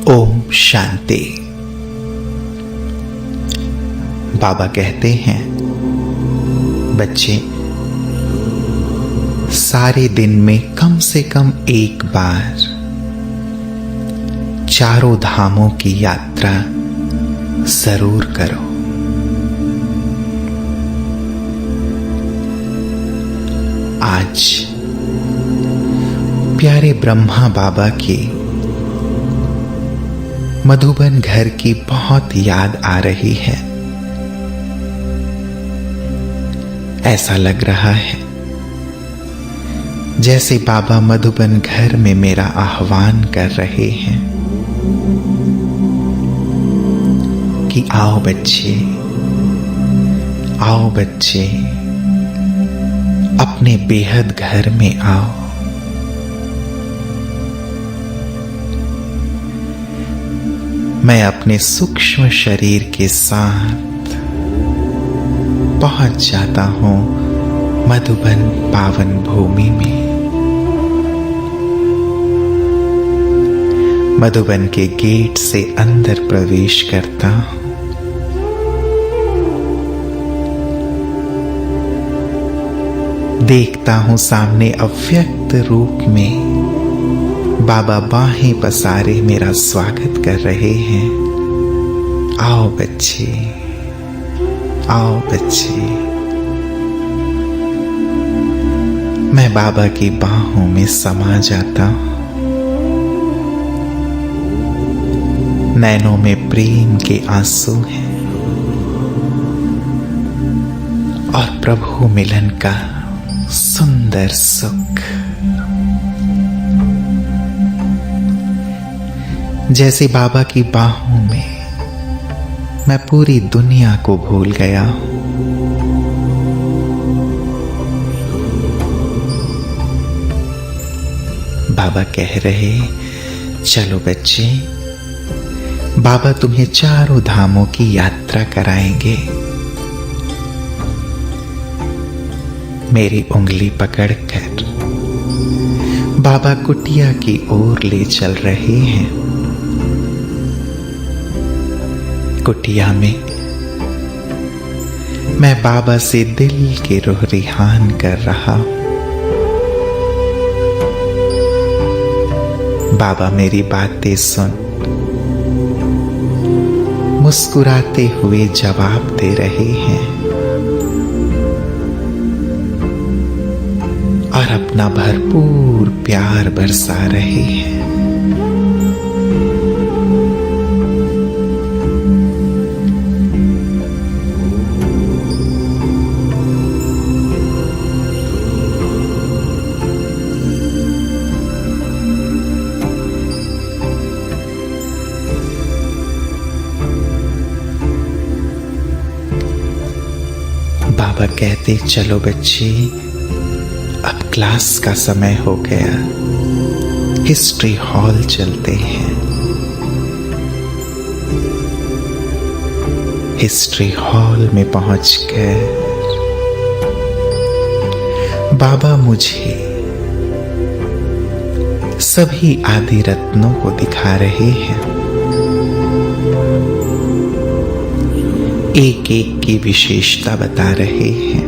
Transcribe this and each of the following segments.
ओम शांति। बाबा कहते हैं, बच्चे सारे दिन में कम से कम एक बार चारों धामों की यात्रा जरूर करो। आज प्यारे ब्रह्मा बाबा की मधुबन घर की बहुत याद आ रही है। ऐसा लग रहा है जैसे बाबा मधुबन घर में मेरा आह्वान कर रहे हैं कि आओ बच्चे, आओ बच्चे, अपने बेहद घर में आओ। मैं अपने सूक्ष्म शरीर के साथ पहुंच जाता हूं मधुबन पावन भूमि में। मधुबन के गेट से अंदर प्रवेश करता हूं। देखता हूं सामने अव्यक्त रूप में बाबा बाहें पसारे मेरा स्वागत कर रहे हैं। आओ बच्चे, आओ बच्चे। मैं बाबा की बाहों में समा जाता हूं। नैनों में प्रेम के आंसू हैं और प्रभु मिलन का सुंदर सुख। जैसे बाबा की बाहों में मैं पूरी दुनिया को भूल गया हूं। बाबा कह रहे, चलो बच्चे, बाबा तुम्हें चारों धामों की यात्रा कराएंगे। मेरी उंगली पकड़कर बाबा कुटिया की ओर ले चल रहे हैं। कुटिया में मैं बाबा से दिल के रोहरिहान कर रहा हूं। बाबा मेरी बातें सुन मुस्कुराते हुए जवाब दे रहे हैं और अपना भरपूर प्यार बरसा रहे हैं। बाबा कहते, चलो बच्चे, अब क्लास का समय हो गया, हिस्ट्री हॉल चलते हैं। हिस्ट्री हॉल में पहुंचकर बाबा मुझे सभी आदि रत्नों को दिखा रहे हैं। एक एक की विशेषता बता रहे हैं।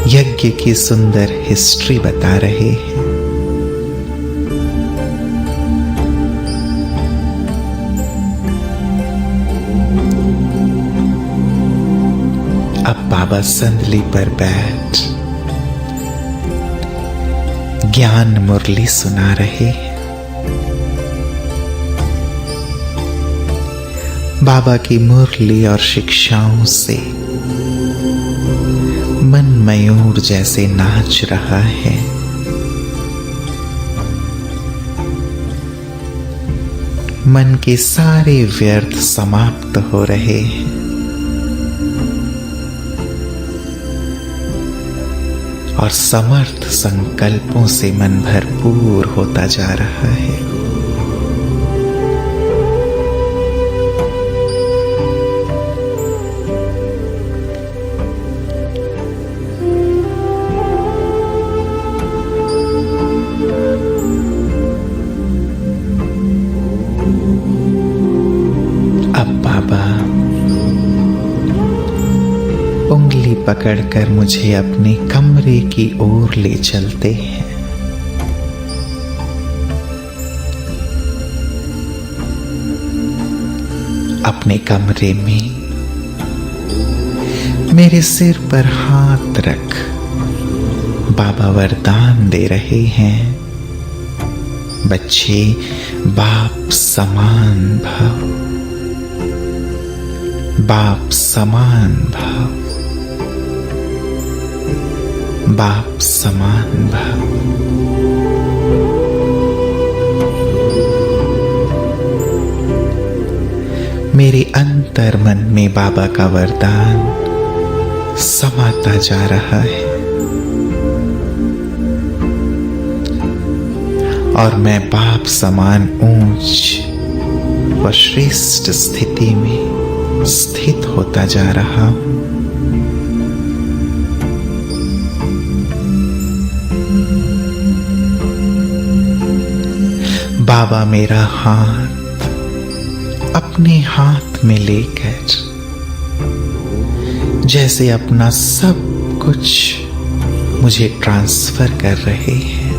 यज्ञ की सुंदर हिस्ट्री बता रहे हैं। अब बाबा संदली पर बैठ ज्ञान मुरली सुना रहे हैं। बाबा की मुरली और शिक्षाओं से मन मयूर जैसे नाच रहा है। मन के सारे व्यर्थ समाप्त हो रहे हैं। और समर्थ संकल्पों से मन भरपूर होता जा रहा है। पकड़कर मुझे अपने कमरे की ओर ले चलते हैं। अपने कमरे में मेरे सिर पर हाथ रख बाबा वरदान दे रहे हैं, बच्चे बाप समान भव, बाप समान भव, बाप समान भव। मेरे अंतर मन में बाबा का वरदान समाता जा रहा है और मैं बाप समान ऊंच व श्रेष्ठ स्थिति में स्थित होता जा रहा हूं। बाबा मेरा हाथ अपने हाथ में लेकर जैसे अपना सब कुछ मुझे ट्रांसफर कर रहे हैं।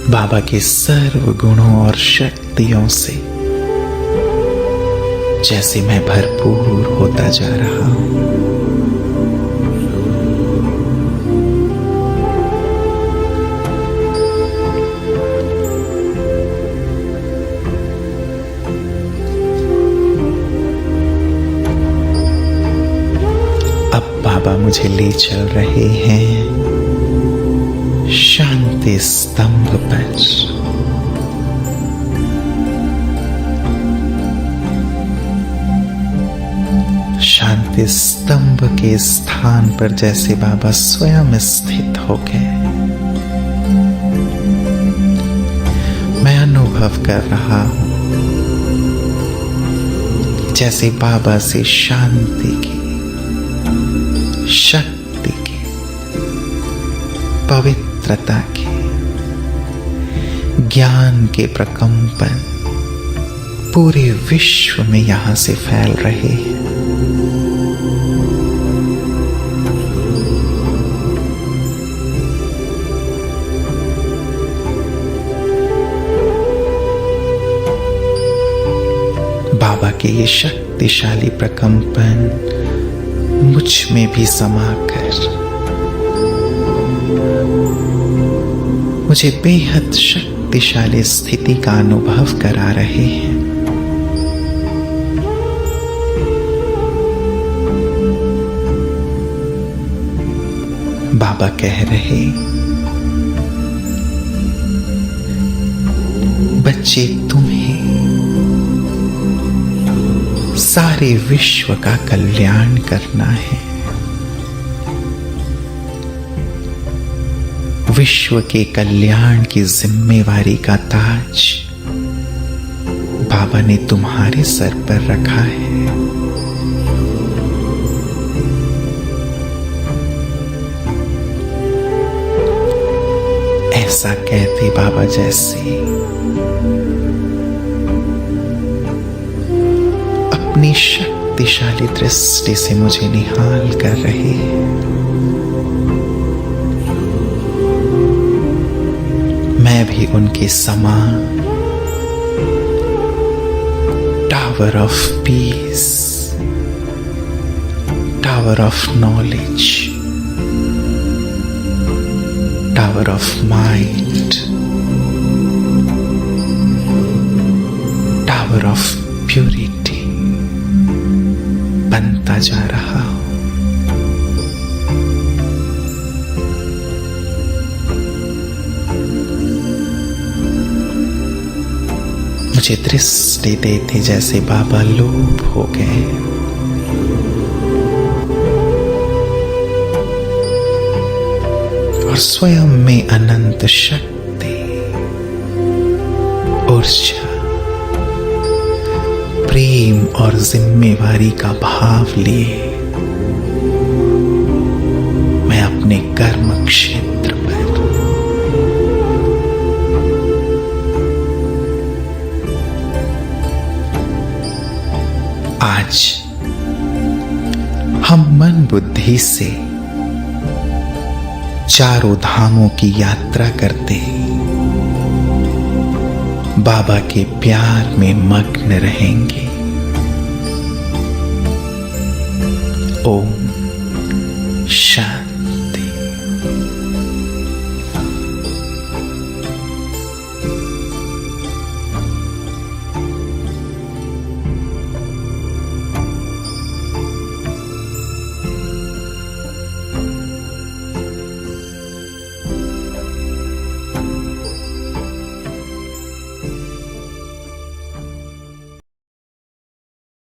बाबा के सर्व गुणों और शक्तियों से जैसे मैं भरपूर होता जा रहा हूं। बाबा मुझे ले चल रहे हैं शांति स्तंभ पर। शांति स्तंभ के स्थान पर जैसे बाबा स्वयं स्थित हो गए। मैं अनुभव कर रहा हूं जैसे बाबा से शांति की, शक्ति की, पवित्रता की, ज्ञान के प्रकंपन पूरे विश्व में यहां से फैल रहे हैं। बाबा के ये शक्तिशाली प्रकंपन मुझ में भी समाकर मुझे बेहद शक्तिशाली स्थिति का अनुभव करा रहे हैं। बाबा कह रहे, बच्चे तुम्हें सारे विश्व का कल्याण करना है। विश्व के कल्याण की जिम्मेवारी का ताज बाबा ने तुम्हारे सर पर रखा है। ऐसा कहते बाबा जैसे अपनी शक्तिशाली दृष्टि से मुझे निहाल कर रहे हैं। मैं भी उनके समान tower of peace, tower of knowledge, tower of mind, tower of purity बनता जा रहा हूं। मुझे दृष्टि देते जैसे बाबा लोभ हो गए। और स्वयं में अनंत शक्ति, ऊर्जा, प्रेम और जिम्मेवारी का भाव लिए मैं अपने कर्म क्षेत्र पर आज हम मन बुद्धि से चारों धामों की यात्रा करते बाबा के प्यार में मग्न रहेंगे। ओम